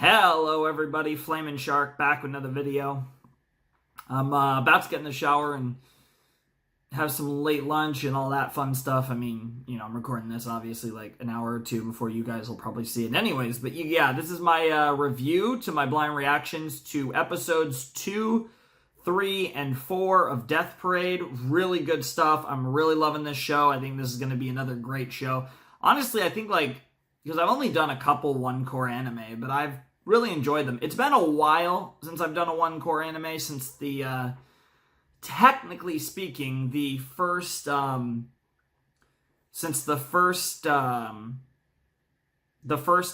Hello everybody, Flamin' Shark back with another video. I'm about to get in the shower and have some late lunch and all that fun stuff. I mean, I'm recording this obviously like an hour or two before you guys will probably see it anyways. But yeah, this is my review to my blind reactions to episodes 2, 3, and 4 of Death Parade. Really good stuff. I'm really loving this show. I think this is going to be another great show. Honestly, I think because I've only done a couple one-core anime, but I've really enjoyed them. It's been a while since I've done a one-core anime, since technically speaking, the first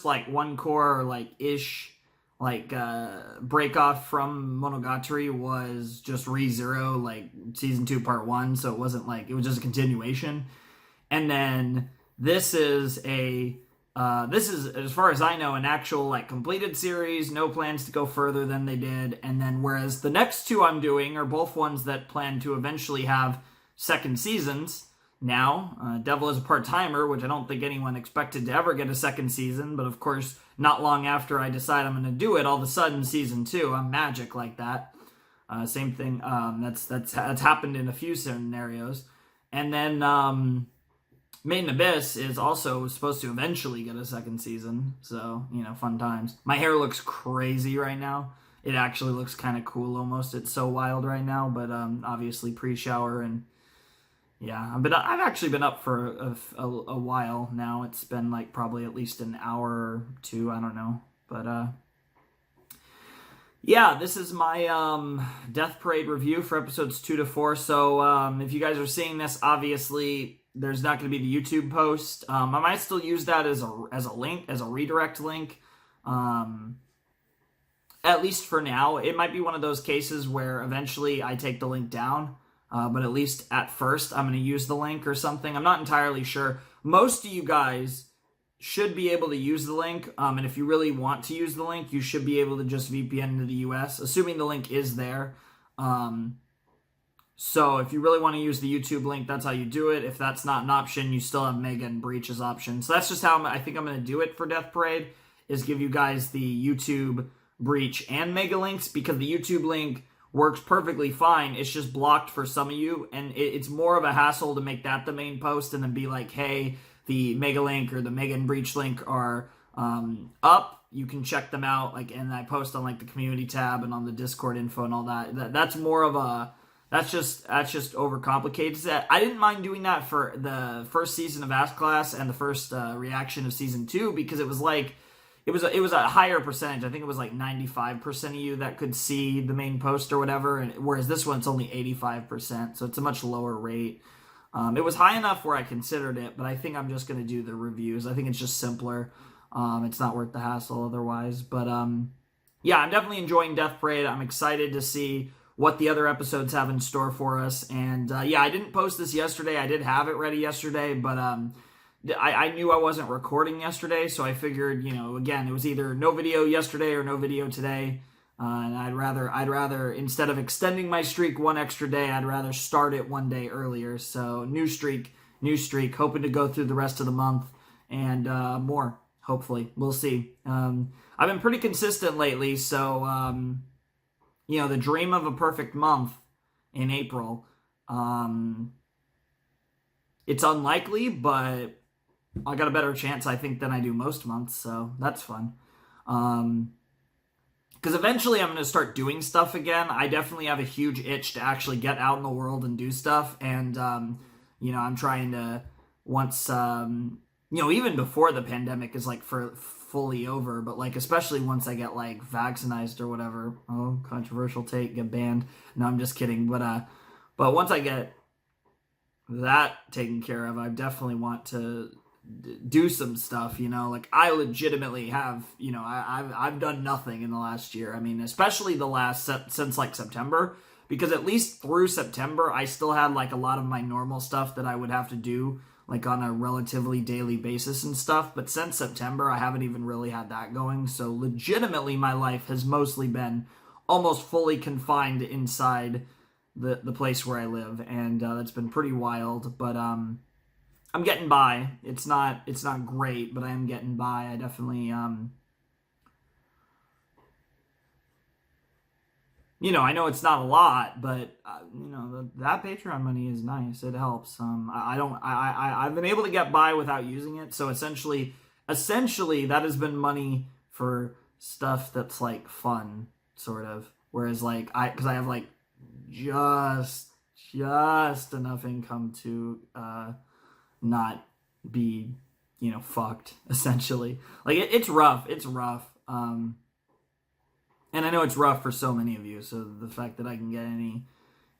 like one-core or ish break off from Monogatari was just Re:Zero, like season 2 part 1, so it wasn't it was just a continuation. And then this is, as far as I know, an actual completed series. No plans to go further than they did. And then whereas the next two I'm doing are both ones that plan to eventually have second seasons. Now, Devil is a Part-Timer, which I don't think anyone expected to ever get a second season. But of course, not long after I decide I'm going to do it, all of a sudden season 2, I'm magic like that. Same thing. That's happened in a few scenarios. And then Made in Abyss is also supposed to eventually get a second season, so, fun times. My hair looks crazy right now. It actually looks kind of cool almost. It's so wild right now, but obviously pre-shower, and yeah. I've actually been up for a while now. It's been probably at least an hour or two, I don't know. But yeah, this is my Death Parade review for episodes 2 to 4. So if you guys are seeing this, obviously there's not going to be the YouTube post. I might still use that as a link, as a redirect link. At least for now. It might be one of those cases where eventually I take the link down. But at least at first I'm going to use the link or something. I'm not entirely sure. Most of you guys should be able to use the link. And if you really want to use the link, you should be able to just VPN into the US, assuming the link is there. So if you really want to use the YouTube link, that's how you do it. If that's not an option, you still have Mega and Breach as options. So that's just how I think I'm going to do it for Death Parade, is give you guys the YouTube, Breach, and Mega links, because the YouTube link works perfectly fine. It's just blocked for some of you, and it's more of a hassle to make that the main post and then be like, hey, the Mega link or the Mega and Breach link are up. You can check them out, and I post on the community tab and on the Discord info and all that. That's more of a... That's just overcomplicated. I didn't mind doing that for the first season of Ask Class and the first reaction of season 2, because it was it was a higher percentage. I think it was 95% of you that could see the main post or whatever, and whereas this one's only 85%, so it's a much lower rate. It was high enough where I considered it, but I think I'm just going to do the reviews. I think it's just simpler. It's not worth the hassle otherwise. But yeah, I'm definitely enjoying Death Parade. I'm excited to see what the other episodes have in store for us. And yeah, I didn't post this yesterday. I did have it ready yesterday, but I knew I wasn't recording yesterday, so I figured, again, it was either no video yesterday or no video today. And I'd rather, instead of extending my streak one extra day, I'd rather start it one day earlier. So new streak, hoping to go through the rest of the month and more, hopefully. We'll see. I've been pretty consistent lately, so... the dream of a perfect month in April, it's unlikely, but I got a better chance, I think, than I do most months, so that's fun. Because eventually I'm going to start doing stuff again. I definitely have a huge itch to actually get out in the world and do stuff, and, I'm trying to, once, even before the pandemic is, fully over, but especially once I get vaccinated or whatever. Oh, controversial take, get banned. No, I'm just kidding. But once I get that taken care of, I definitely want to do some stuff. I legitimately have. I've done nothing in the last year. I mean, especially since September, because at least through September I still had a lot of my normal stuff that I would have to do on a relatively daily basis and stuff. But since September, I haven't even really had that going. So legitimately, my life has mostly been almost fully confined inside the place where I live. And that's been pretty wild. But I'm getting by. It's not great, but I am getting by. I definitely I know it's not a lot, but that Patreon money is nice. It helps. I've been able to get by without using it. So essentially that has been money for stuff that's like fun, sort of. Whereas because I have like just enough income to not be fucked, essentially. Like it's rough. It's rough. And I know it's rough for so many of you, so the fact that I can get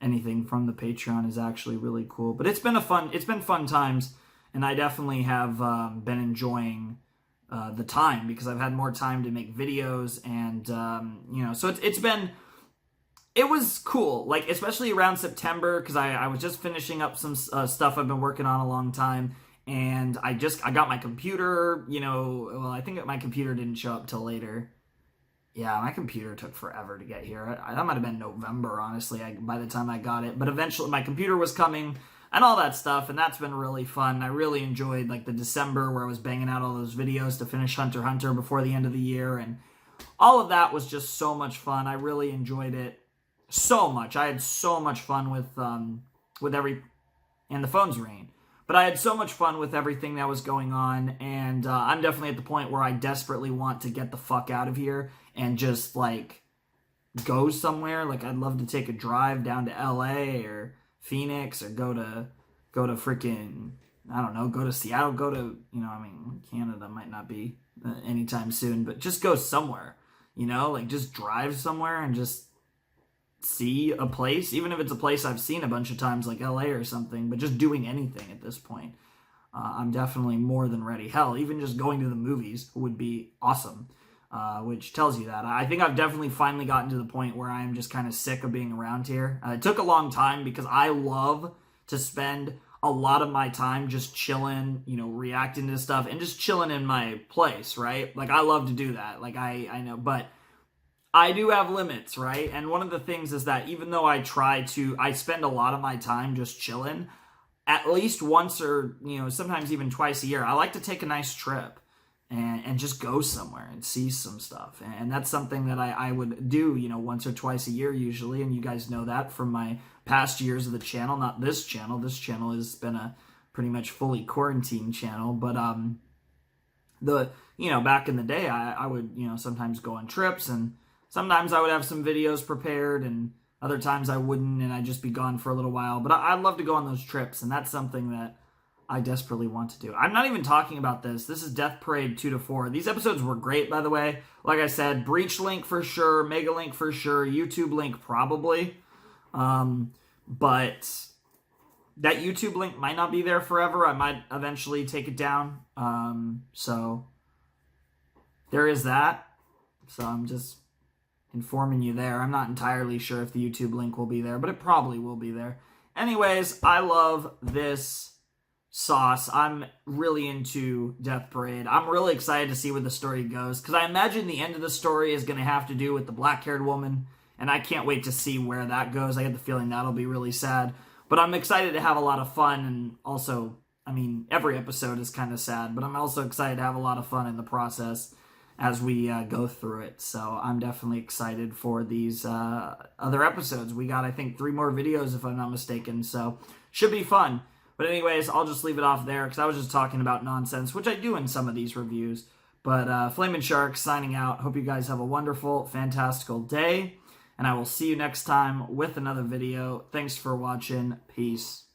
anything from the Patreon is actually really cool. But it's been fun times, and I definitely have been enjoying the time because I've had more time to make videos, and so it was cool, like especially around September, because I was just finishing up some stuff I've been working on a long time, and I got my computer. Well, I think my computer didn't show up till later. Yeah, my computer took forever to get here. That might have been November, honestly, by the time I got it. But eventually my computer was coming and all that stuff, and that's been really fun. I really enjoyed like the December where I was banging out all those videos to finish Hunter x Hunter before the end of the year, and all of that was just so much fun. I really enjoyed it so much. I had so much fun with and the phone's ringing. But I had so much fun with everything that was going on, and I'm definitely at the point where I desperately want to get the fuck out of here and just, like, go somewhere. Like, I'd love to take a drive down to LA or Phoenix or go to freaking, I don't know, go to Seattle, go to, Canada might not be anytime soon, but just go somewhere, like, just drive somewhere and just see a place, even if it's a place I've seen a bunch of times like LA or something, but just doing anything at this point. I'm definitely more than ready. Hell, even just going to the movies would be awesome, which tells you that. I think I've definitely finally gotten to the point where I'm just kind of sick of being around here. It took a long time because I love to spend a lot of my time just chilling, reacting to stuff and just chilling in my place, right? Like, I love to do that. Like, I know, but I do have limits, right? And one of the things is that even though I spend a lot of my time just chilling, at least once or, sometimes even twice a year, I like to take a nice trip and just go somewhere and see some stuff. And that's something that I would do, once or twice a year usually. And you guys know that from my past years of the channel, not this channel. This channel has been a pretty much fully quarantined channel. But, back in the day, I would, sometimes go on trips, and sometimes I would have some videos prepared, and other times I wouldn't, and I'd just be gone for a little while. But I'd love to go on those trips, and that's something that I desperately want to do. I'm not even talking about this. This is Death Parade 2 to 4. These episodes were great, by the way. Like I said, Breach link for sure, Mega link for sure, YouTube link probably. But that YouTube link might not be there forever. I might eventually take it down. So there is that. So I'm just informing you there. I'm not entirely sure if the YouTube link will be there, but it probably will be there. Anyways, I love this sauce. I'm really into Death Parade. I'm really excited to see where the story goes, because I imagine the end of the story is going to have to do with the black-haired woman, and I can't wait to see where that goes. I get the feeling that'll be really sad, but I'm excited to have a lot of fun, and also, every episode is kind of sad, but I'm also excited to have a lot of fun in the process as we go through it. So I'm definitely excited for these other episodes. We got, I think, 3 more videos, if I'm not mistaken, so should be fun. But anyways, I'll just leave it off there, because I was just talking about nonsense, which I do in some of these reviews. But Flamin' Shark signing out. Hope you guys have a wonderful, fantastical day, and I will see you next time with another video. Thanks for watching. Peace.